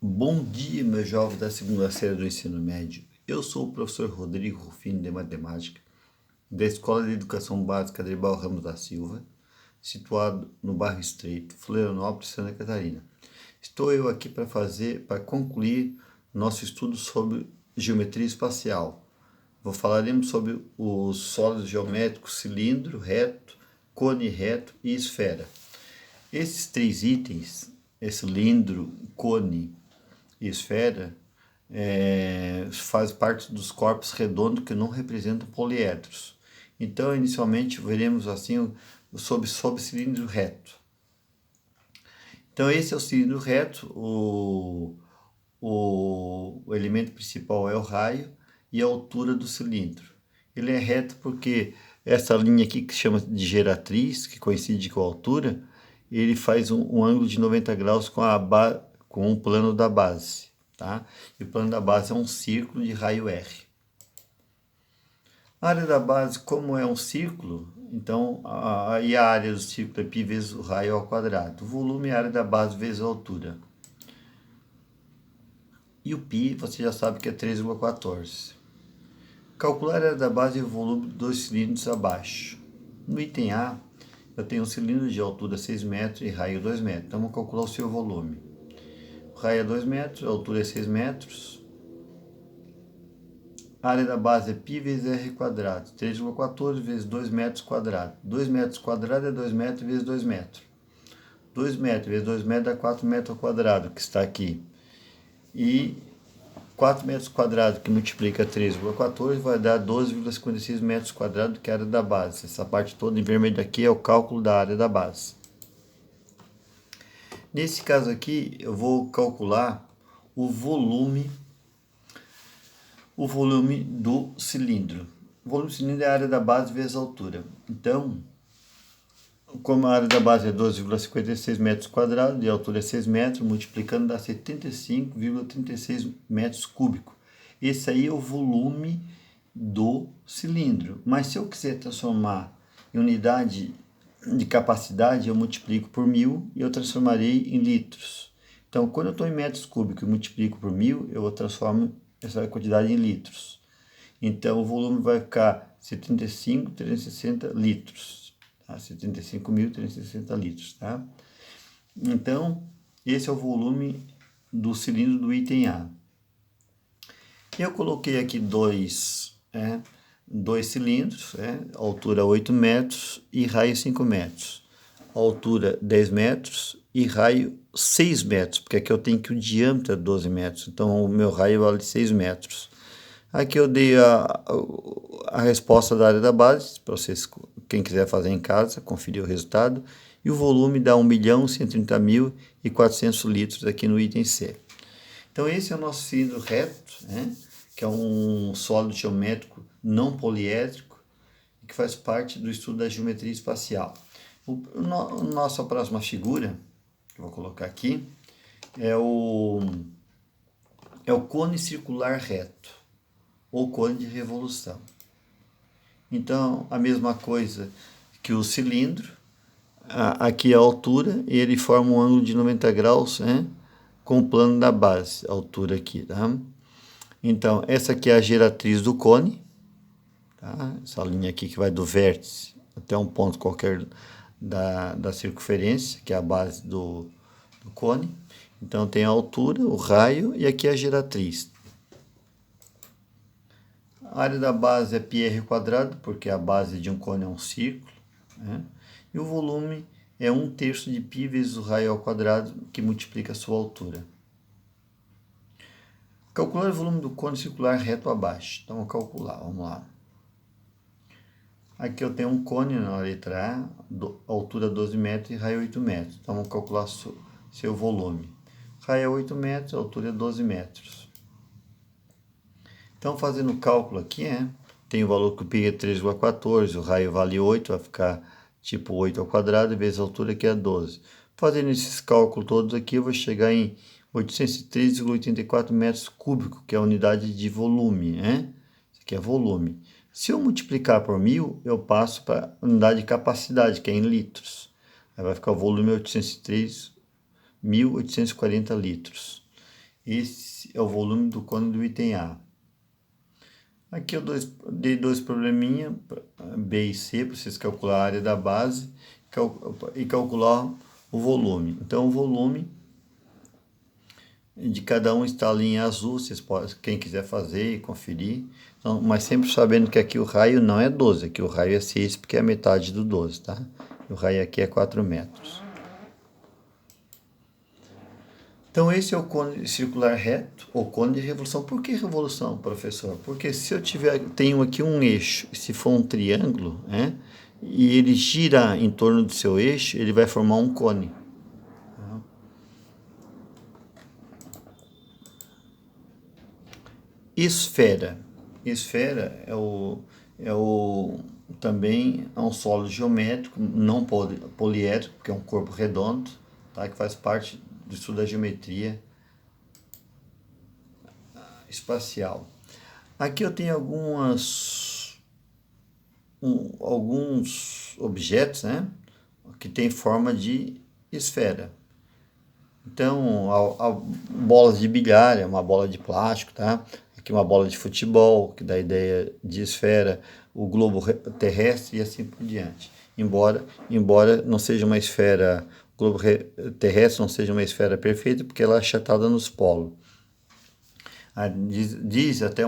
Bom dia, meus jovens da segunda série do ensino médio. Eu sou o professor Rodrigo Rufino de Matemática, da Escola de Educação Básica Adribal Ramos da Silva, situado no Bairro Estreito, Florianópolis, Santa Catarina. Estou eu aqui para concluir nosso estudo sobre geometria espacial. Falaremos sobre os sólidos geométricos cilindro, reto, cone reto e esfera. Esses três itens, cilindro, cone e esfera, faz parte dos corpos redondos que não representam poliedros. Então, inicialmente, veremos assim sobre cilindro reto. Então, esse é o cilindro reto, o elemento principal é o raio e a altura do cilindro. Ele é reto porque essa linha aqui que chama de geratriz, que coincide com a altura, ele faz um ângulo de 90 graus com o plano da base. Tá? E o plano da base é um círculo de raio R. A área da base, como é um círculo, então a área do círculo é π vezes o raio ao quadrado. O volume é a área da base vezes a altura. E o π, você já sabe que é 3,14. Calcular a área da base e o volume dos cilindros abaixo. No item A, eu tenho um cilindro de altura 6 metros e raio 2 metros. Então, vamos calcular o seu volume. O raio é 2 metros, a altura é 6 metros. A área da base é π vezes r quadrado. 3,14 vezes 2 metros quadrados. 2 metros quadrados é 2 metros vezes 2 metros. 2 metros vezes 2 metros dá 4 metros ao quadrado, que está aqui. E 4 metros quadrados que multiplica 3,14 vai dar 12,56 metros quadrados, que é a área da base. Essa parte toda em vermelho aqui é o cálculo da área da base. Nesse caso aqui, eu vou calcular o volume do cilindro. O volume do cilindro é a área da base vezes a altura. Então, como a área da base é 12,56 metros quadrados e a altura é 6 metros, multiplicando dá 75,36 metros cúbicos. Esse aí é o volume do cilindro. Mas se eu quiser transformar em unidade de capacidade, eu multiplico por 1000 e eu transformarei em litros. Então, quando eu estou em metros cúbicos e multiplico por 1000, eu transformo essa quantidade em litros. Então, o volume vai ficar 75.360 litros. Tá? 75.360 litros. Tá? Então, esse é o volume do cilindro do item A. Eu coloquei aqui dois cilindros, altura 8 metros e raio 5 metros. Altura 10 metros e raio 6 metros, porque aqui eu tenho que o diâmetro é 12 metros, então o meu raio vale 6 metros. Aqui eu dei a resposta da área da base, para vocês, quem quiser fazer em casa, conferir o resultado. E o volume dá 1.130.400 litros aqui no item C. Então esse é o nosso cilindro reto, que é um sólido geométrico não poliédrico, que faz parte do estudo da geometria espacial. Nossa próxima figura, que eu vou colocar aqui, é o cone circular reto, ou cone de revolução. Então, a mesma coisa que o cilindro, aqui a altura, e ele forma um ângulo de 90 graus, com o plano da base, a altura aqui, tá? Então, essa aqui é a geratriz do cone, tá? Essa linha aqui que vai do vértice até um ponto qualquer da circunferência, que é a base do cone. Então, tem a altura, o raio e aqui a geratriz. A área da base é πr quadrado, porque a base de um cone é um círculo, e o volume é 1/3 de π vezes o raio ao quadrado, que multiplica a sua altura. Calcular o volume do cone circular reto abaixo. Então, vou calcular, vamos lá. Aqui eu tenho um cone na letra A, altura 12 metros e raio 8 metros. Então, vamos calcular seu volume. Raio é 8 metros, altura é 12 metros. Então, fazendo o cálculo aqui, tem o valor que o π é 3,14, o raio vale 8, vai ficar tipo 8 ao quadrado, vezes a altura que é 12. Fazendo esses cálculos todos aqui, eu vou chegar em 803,84 metros cúbicos, que é a unidade de volume, Isso aqui é volume. Se eu multiplicar por 1000, eu passo para a unidade de capacidade, que é em litros. Aí vai ficar o volume 803.840 litros. Esse é o volume do cone do item A. Aqui eu dei dois probleminha, B e C, para vocês calcular a área da base e calcular o volume. Então o volume de cada um está ali em azul, vocês podem, quem quiser fazer e conferir. Então, mas sempre sabendo que aqui o raio não é 12, aqui o raio é 6, porque é a metade do 12, tá? O raio aqui é 4 metros. Então esse é o cone circular reto, ou cone de revolução. Por que revolução, professor? Porque se eu tenho aqui um eixo, se for um triângulo, né, e ele gira em torno do seu eixo, ele vai formar um cone. Esfera. Esfera também é um sólido geométrico, não poliédrico, porque é um corpo redondo, tá, que faz parte do estudo da geometria espacial. Aqui eu tenho alguns objetos, né, que tem forma de esfera. Então, a bolas de bilhar é uma bola de plástico, tá? Aqui uma bola de futebol, que dá a ideia de esfera, o globo terrestre e assim por diante. Embora não seja uma esfera, o globo terrestre não seja uma esfera perfeita, porque ela é achatada nos polos. Diz até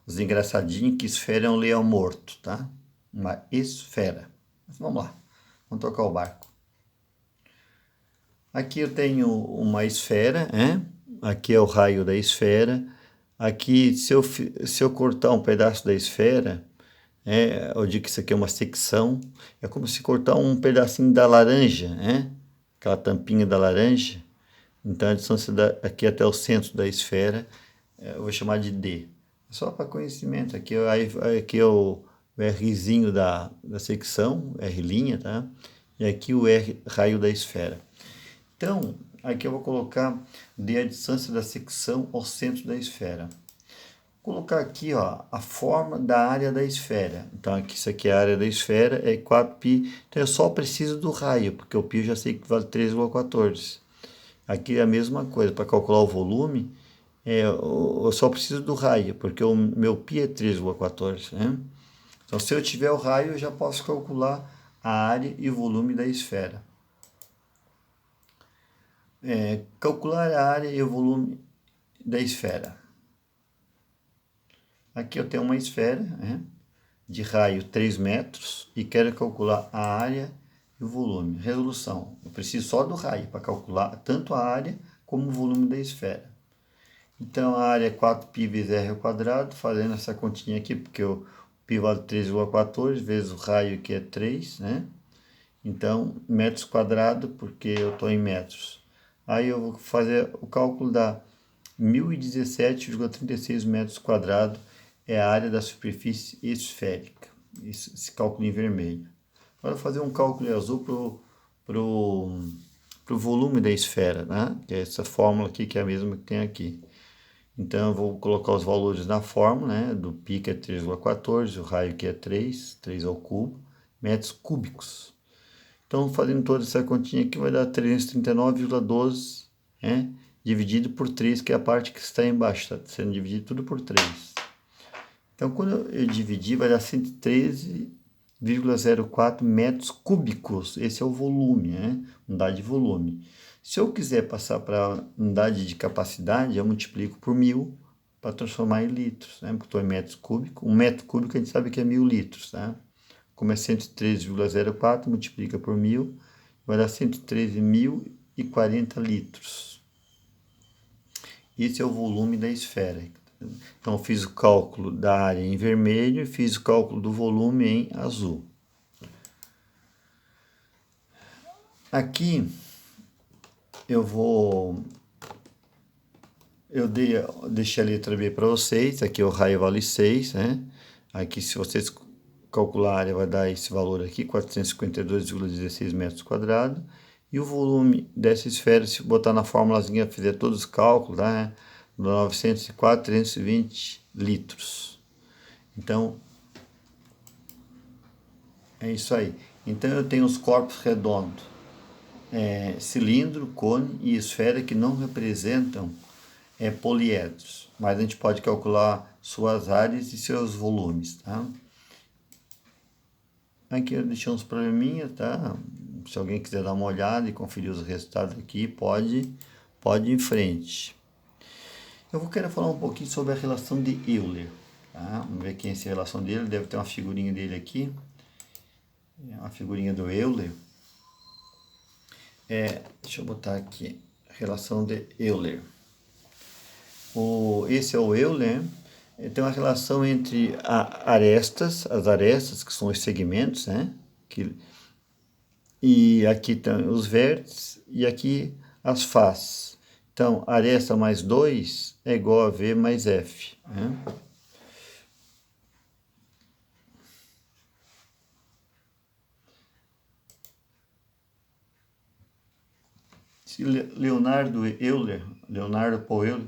os engraçadinhos que esfera é um leão morto, tá? Uma esfera. Mas vamos lá, vamos tocar o barco. Aqui eu tenho uma esfera, né? Aqui é o raio da esfera. Aqui, se eu cortar um pedaço da esfera, eu digo que isso aqui é uma secção, é como se cortar um pedacinho da laranja, né? Aquela tampinha da laranja. Então a distância aqui até o centro da esfera, eu vou chamar de D. Só para conhecimento, aqui é o Rzinho da secção, R', tá? E aqui o R raio da esfera. Então, aqui eu vou colocar D a distância da secção ao centro da esfera. Vou colocar aqui, ó, a forma da área da esfera. Então, aqui, isso aqui é a área da esfera, é 4π. Então, eu só preciso do raio, porque o π eu já sei que vale 3,14. Aqui é a mesma coisa, para calcular o volume, eu só preciso do raio, porque o meu π é 3,14, né? Então, se eu tiver o raio, eu já posso calcular a área e o volume da esfera. Calcular a área e o volume da esfera. Aqui eu tenho uma esfera, né, de raio 3 metros e quero calcular a área e o volume. Resolução. Eu preciso só do raio para calcular tanto a área como o volume da esfera. Então a área é 4π vezes r ao quadrado, fazendo essa continha aqui, porque o π vale 3,14 vezes o raio que é 3, né? Então metros quadrados, porque eu estou em metros. Aí eu vou fazer o cálculo da 1017,36 metros quadrados é a área da superfície esférica. Esse cálculo em vermelho. Agora eu vou fazer um cálculo em azul pro volume da esfera, né? Que é essa fórmula aqui, que é a mesma que tem aqui. Então eu vou colocar os valores na fórmula, né? Do π que é 3,14, o raio que é 3 ao cubo, metros cúbicos. Então, fazendo toda essa continha aqui, vai dar 339,12, né? Dividido por 3, que é a parte que está embaixo, está sendo dividido tudo por 3. Então, quando eu dividir, vai dar 113,04 metros cúbicos. Esse é o volume, né? Unidade de volume. Se eu quiser passar para unidade de capacidade, eu multiplico por 1000 para transformar em litros, né? Porque estou em metros cúbicos. Um metro cúbico a gente sabe que é 1000 litros, tá? Como é 113,04, multiplica por 1000, vai dar 113.040 litros. Esse é o volume da esfera. Então, eu fiz o cálculo da área em vermelho e fiz o cálculo do volume em azul. Aqui, eu deixei a letra B para vocês. Aqui o raio vale 6, né? Aqui, se vocês calcular a área, vai dar esse valor aqui, 452,16 metros quadrados. E o volume dessa esfera, se botar na formulazinha, fizer todos os cálculos, né, 904.320 litros. Então, é isso aí. Então, eu tenho os corpos redondos, cilindro, cone e esfera, que não representam poliedros. Mas a gente pode calcular suas áreas e seus volumes, tá? Aqui eu deixei uns probleminhas, tá? Se alguém quiser dar uma olhada e conferir os resultados aqui, pode ir em frente. Eu vou querer falar um pouquinho sobre a relação de Euler, tá? Vamos ver quem é essa relação dele, deve ter uma figurinha dele aqui. Uma figurinha do Euler. Deixa eu botar aqui, relação de Euler. Esse é o Euler, tem uma relação entre as arestas, que são os segmentos, né? E aqui estão os vértices e aqui as faces. Então, aresta mais 2 é igual a V mais F. Né? Leonardo Paul Euler,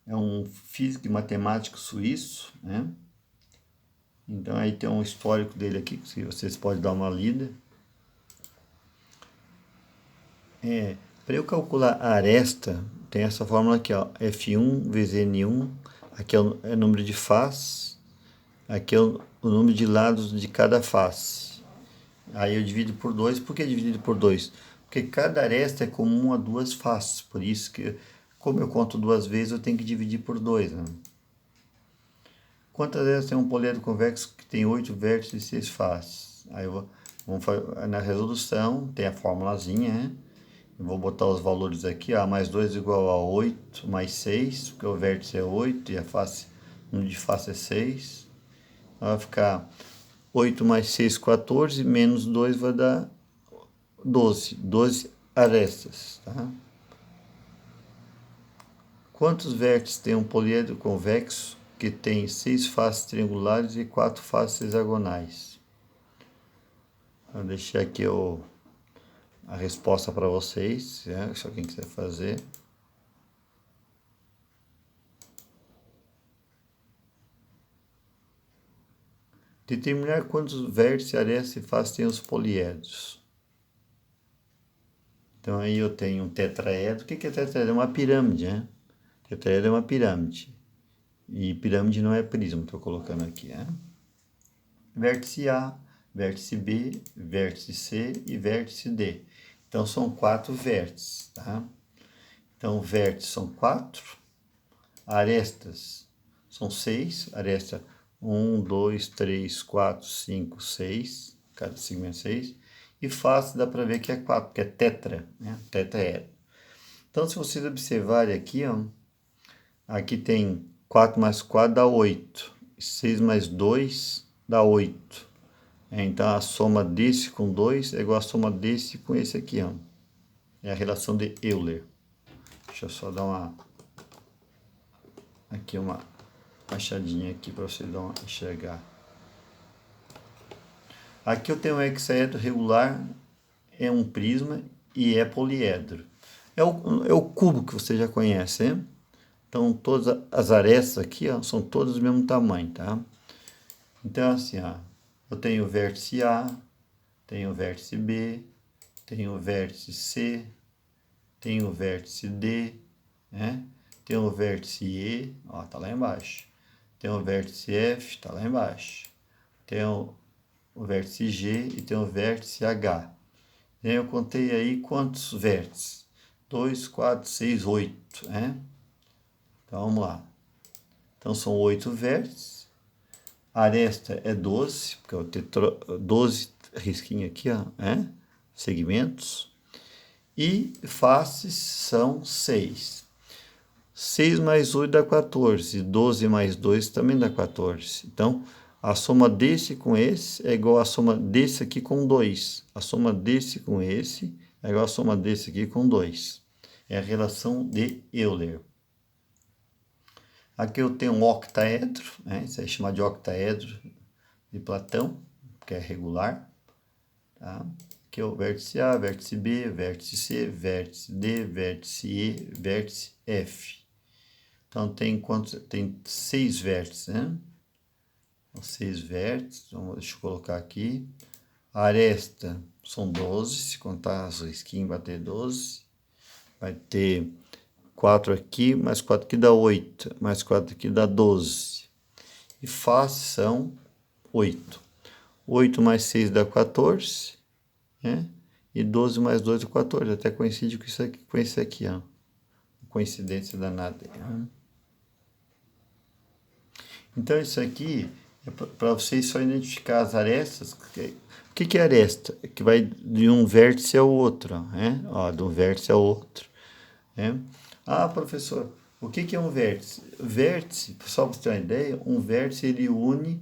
é um físico e matemático suíço, né? Então aí tem um histórico dele aqui, que vocês podem dar uma lida. Para eu calcular a aresta, tem essa fórmula aqui, ó, F1 vezes N1, aqui é o número de faces, aqui é o número de lados de cada face. Aí eu divido por 2. Por que dividido por 2? Porque cada aresta é comum a duas faces, por isso que, como eu conto duas vezes, eu tenho que dividir por 2. Né? Quantas vezes tem um poliedro convexo que tem 8 vértices e 6 faces? Aí vamos na resolução, tem a formulazinha, né? Eu vou botar os valores aqui, A mais 2 igual a 8 mais 6, porque o vértice é 8 e a face, o número de face é 6. Então vai ficar 8 mais 6, 14, menos 2 vai dar 12 arestas, tá? Quantos vértices tem um poliedro convexo que tem 6 faces triangulares e 4 faces hexagonais? Eu deixei aqui a resposta para vocês, né? Se alguém quiser fazer. Determinar quantos vértices, arestas e faces tem os poliedros. Então aí eu tenho um tetraedro. O que é tetraedro? É uma pirâmide, né? Tetraedro é uma pirâmide. E pirâmide não é prisma, estou colocando aqui, né? Vértice A, vértice B, vértice C e vértice D. Então são 4 vértices, tá? Então vértices são 4, arestas são 6, aresta 1, 2, 3, 4, 5, 6, cada segmento 6, e face dá para ver que é 4, porque é tetra, né? Tetraedro. Então se vocês observarem aqui, ó, aqui tem 4 mais 4 dá 8, 6 mais 2 dá 8. Então a soma desse com 2 é igual a soma desse com esse aqui, ó. É a relação de Euler. Deixa eu só dar uma achadinha aqui para vocês dar uma enxergar. Aqui eu tenho um hexaedro regular, é um prisma e é poliedro. É o cubo que você já conhece, hein? Então todas as arestas aqui, ó, são todas do mesmo tamanho, tá? Então assim, ó, eu tenho o vértice A, tenho o vértice B, tenho o vértice C, tenho o vértice D, né? Tem o vértice E, ó, tá lá embaixo. Tem o vértice F, tá lá embaixo. Tem o vértice G e tem o vértice H. E aí eu contei aí quantos vértices? 2, 4, 6, 8, né? Então vamos lá. Então são 8 vértices. A aresta é 12, porque eu tenho 12 risquinhos aqui, ó, né? Segmentos. E faces são 6. 6 mais 8 dá 14. 12 mais 2 também dá 14. Então, a soma desse com esse é igual à soma desse aqui com 2. A soma desse com esse é igual à soma desse aqui com 2. É a relação de Euler. Aqui eu tenho um octaedro, né? Isso é chamado de octaedro de Platão, que é regular. Tá? Aqui é o vértice A, vértice B, vértice C, vértice D, vértice E, vértice F. Então tem 6 vértices, né? Então, 6 vértices, então, deixa eu colocar aqui. A aresta são 12, se contar as risquinhas vai ter 12. Vai ter 4 aqui, mais 4 aqui dá 8, mais 4 aqui dá 12. E face são 8. 8 mais 6 dá 14, né? E 12 mais 2 dá 14. Até coincide com isso aqui, com esse aqui, ó. Coincidência danada. Então, isso aqui é para vocês só identificar as arestas. O que é aresta? É que vai de um vértice ao outro, né? Ó, de um vértice ao outro. Né? Ah, professor, o que é um vértice? Vértice, só para você ter uma ideia, um vértice ele une,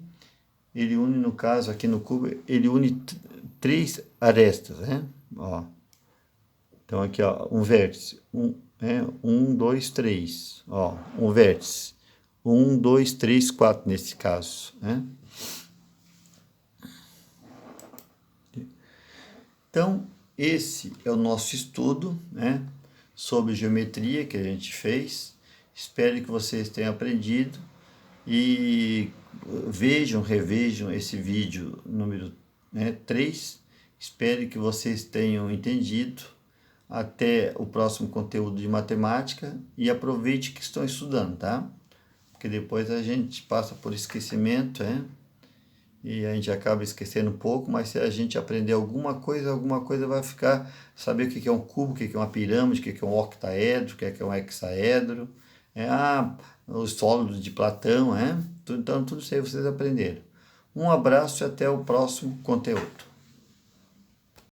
no caso aqui no cubo, ele une três arestas, né? Ó. Então aqui, ó, um vértice, um, dois, três, ó, um vértice, 1, 2, 3, 4 nesse caso, né? Então, esse é o nosso estudo, né, sobre geometria que a gente fez. Espero que vocês tenham aprendido e revejam esse vídeo número 3. Espero que vocês tenham entendido. Até o próximo conteúdo de matemática e aproveite que estão estudando, tá? Porque depois a gente passa por esquecimento, e a gente acaba esquecendo um pouco, mas se a gente aprender alguma coisa vai ficar, saber o que é um cubo, o que é uma pirâmide, o que é um octaedro, o que é um hexaedro, os sólidos de Platão, então tudo isso aí vocês aprenderam. Um abraço e até o próximo conteúdo.